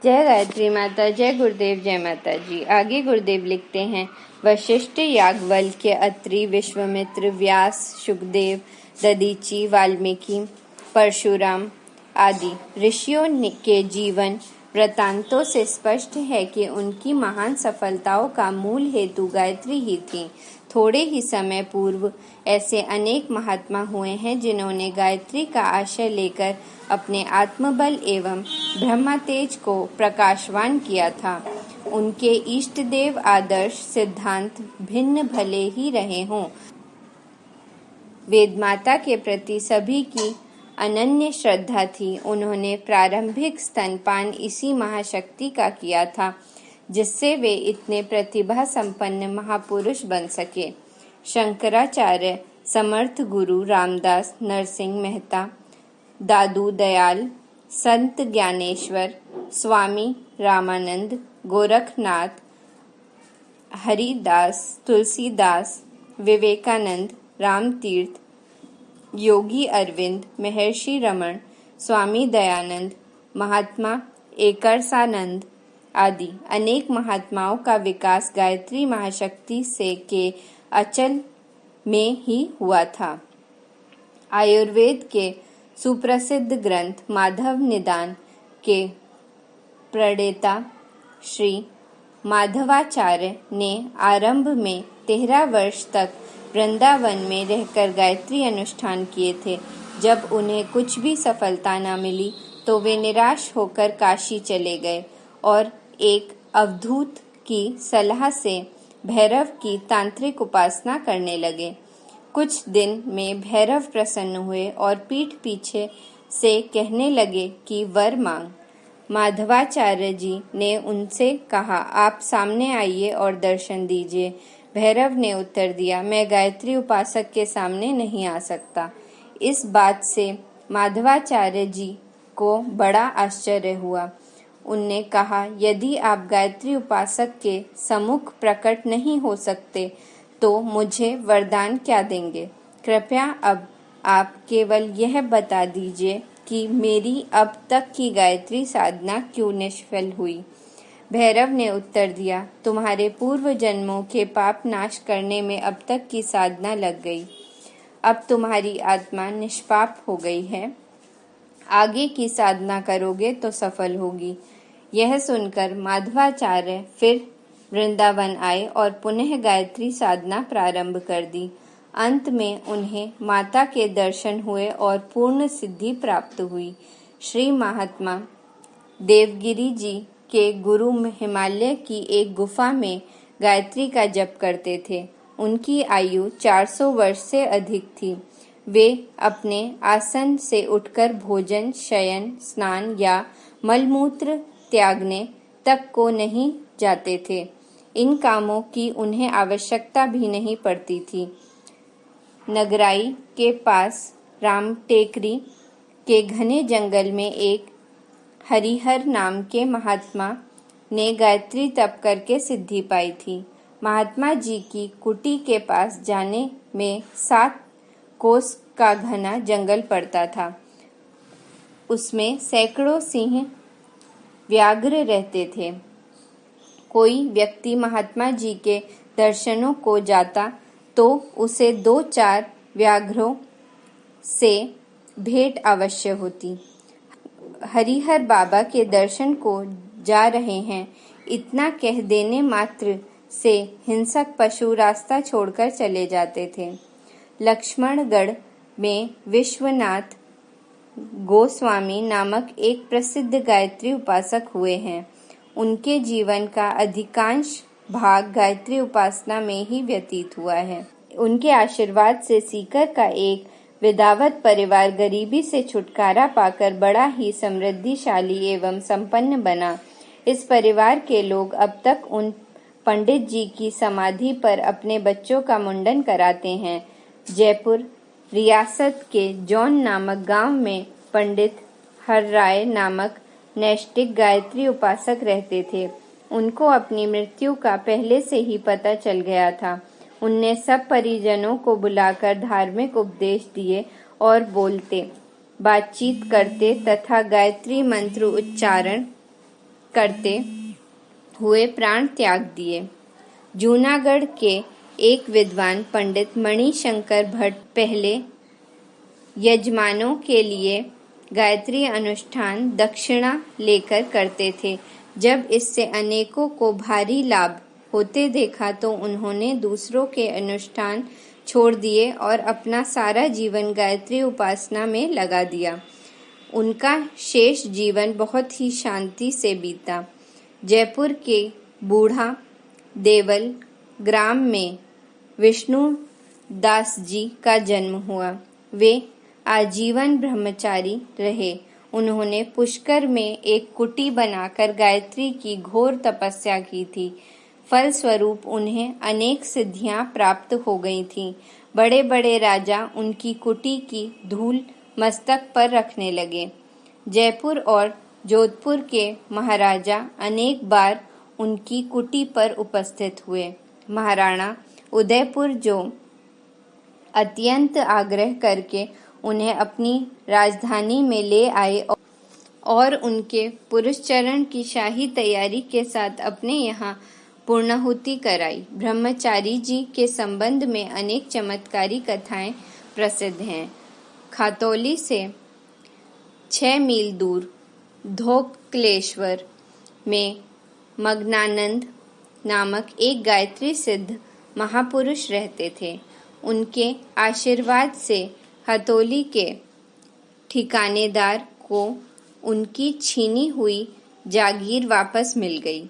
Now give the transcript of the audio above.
जय गायत्री माता, जय गुरुदेव, जय माता जी। आगे गुरुदेव लिखते हैं, वशिष्ठ, याज्ञवल्क्य, अत्रि, विश्वामित्र, व्यास, शुकदेव, दधीचि, वाल्मीकि, परशुराम आदि ऋषियों के जीवन वृत्तांतों से स्पष्ट है कि उनकी महान सफलताओं का मूल हेतु गायत्री ही थी। थोड़े ही समय पूर्व ऐसे अनेक महात्मा हुए हैं जिन्होंने गायत्री का आशय लेकर अपने आत्मबल एवं ब्रह्मतेज को प्रकाशवान किया था। उनके इष्ट देव आदर्श सिद्धांत भिन्न भले ही रहे हों, वेदमाता के प्रति सभी की अनन्य श्रद्धा थी। उन्होंने प्रारंभिक स्तनपान इसी महाशक्ति का किया था जिससे वे इतने प्रतिभा संपन्न महापुरुष बन सके। शंकराचार्य, समर्थ गुरु रामदास, नरसिंह मेहता, दादू दयाल, संत ज्ञानेश्वर, स्वामी रामानंद, गोरखनाथ, हरिदास, तुलसीदास, विवेकानंद, रामतीर्थ, योगी अरविंद, महर्षि रमण, स्वामी दयानंद, महात्मा एकरसानंद आदि अनेक महात्माओं का विकास गायत्री महाशक्ति से के अचल में ही हुआ था। आयुर्वेद के सुप्रसिद्ध ग्रंथ माधव निदान के प्रणेता श्री माधवाचार्य ने आरंभ में 13 वर्ष तक वृंदावन में रहकर गायत्री अनुष्ठान किए थे। जब उन्हें कुछ भी सफलता न मिली तो वे निराश होकर काशी चले गए और एक अवधूत की सलाह से भैरव की तांत्रिक उपासना करने लगे। कुछ दिन में भैरव प्रसन्न हुए और पीठ पीछे से कहने लगे कि वर मांग। माधवाचार्य जी ने उनसे कहा, आप सामने आइए और दर्शन दीजिए। भैरव ने उत्तर दिया, मैं गायत्री उपासक के सामने नहीं आ सकता। इस बात से माधवाचार्य जी को बड़ा आश्चर्य हुआ। उनने कहा, यदि आप गायत्री उपासक के सम्मुख प्रकट नहीं हो सकते तो मुझे वरदान क्या देंगे? कृपया अब आप केवल यह बता दीजिए कि मेरी अब तक की गायत्री साधना क्यों निष्फल हुई। भैरव ने उत्तर दिया, तुम्हारे पूर्व जन्मों के पाप नाश करने में अब तक की साधना लग गई। अब तुम्हारी आत्मा निष्पाप हो गई है। आगे की साधना करोगे तो सफल होगी। यह सुनकर माधवाचार्य फिर वृंदावन आए और पुनः गायत्री साधना प्रारंभ कर दी। अंत में उन्हें माता के दर्शन हुए और पूर्ण सिद्धि प्राप्त हुई। श्री महात्मा देवगिरी जी के गुरु हिमालय की एक गुफा में गायत्री का जप करते थे। उनकी आयु 400 वर्ष से अधिक थी। वे अपने आसन से उठकर भोजन, शयन, स्नान या मलमूत्र त्यागने तक को नहीं जाते थे। इन कामों की उन्हें आवश्यकता भी नहीं पड़ती थी। नगराई के पास रामटेकरी के घने जंगल में एक हरिहर नाम के महात्मा ने गायत्री तप करके सिद्धि पाई थी। महात्मा जी की कुटी के पास जाने में 7 कोस का घना जंगल पड़ता था। उसमें सैकड़ों सिंह व्याघ्र रहते थे। कोई व्यक्ति महात्मा जी के दर्शनों को जाता तो उसे 2-4 व्याघ्रों से भेंट अवश्य होती। हरिहर बाबा के दर्शन को जा रहे हैं, इतना कह देने मात्र से हिंसक पशु रास्ता छोड़कर चले जाते थे। लक्ष्मणगढ़ में विश्वनाथ गोस्वामी नामक एक प्रसिद्ध गायत्री उपासक हुए हैं। उनके जीवन का अधिकांश भाग गायत्री उपासना में ही व्यतीत हुआ है। उनके आशीर्वाद से सीकर का एक विद्यावत परिवार गरीबी से छुटकारा पाकर बड़ा ही समृद्धिशाली एवं संपन्न बना। इस परिवार के लोग अब तक उन पंडित जी की समाधि पर अपने बच्चों का मुंडन कराते हैं। जयपुर रियासत के जौन नामक गांव में पंडित हरराय नामक नैष्ठिक गायत्री उपासक रहते थे। उनको अपनी मृत्यु का पहले से ही पता चल गया था। उनने सब परिजनों को बुलाकर धार्मिक उपदेश दिए और बोलते, बातचीत करते तथा गायत्री मंत्र उच्चारण करते हुए प्राण त्याग दिए। जूनागढ़ के एक विद्वान पंडित मणिशंकर भट्ट पहले यजमानों के लिए गायत्री अनुष्ठान दक्षिणा लेकर करते थे। जब इससे अनेकों को भारी लाभ होते देखा तो उन्होंने दूसरों के अनुष्ठान छोड़ दिए और अपना सारा जीवन गायत्री उपासना में लगा दिया। उनका शेष जीवन बहुत ही शांति से बीता। जयपुर के बूढ़ा देवल ग्राम में विष्णु दास जी का जन्म हुआ। वे आजीवन ब्रह्मचारी रहे। उन्होंने पुष्कर में एक कुटी बनाकर गायत्री की घोर तपस्या की थी। फलस्वरूप उन्हें अनेक सिद्धियां प्राप्त हो गई थीं। बड़े बड़े राजा उनकी कुटी की धूल मस्तक पर रखने लगे। जयपुर और जोधपुर के महाराजा अनेक बार उनकी कुटी पर उपस्थित हुए। महाराणा उदयपुर जो अत्यंत आग्रह करके उन्हें अपनी राजधानी में ले आए और उनके पुरस्चरण की शाही तैयारी के साथ अपने यहाँ पूर्णाहुति कराई। ब्रह्मचारी जी के संबंध में अनेक चमत्कारी कथाएं प्रसिद्ध हैं। खातौली से 6 मील दूर धोकलेश्वर में मग्नानंद नामक एक गायत्री सिद्ध महापुरुष रहते थे। उनके आशीर्वाद से हथौली के ठिकानेदार को उनकी छीनी हुई जागीर वापस मिल गई।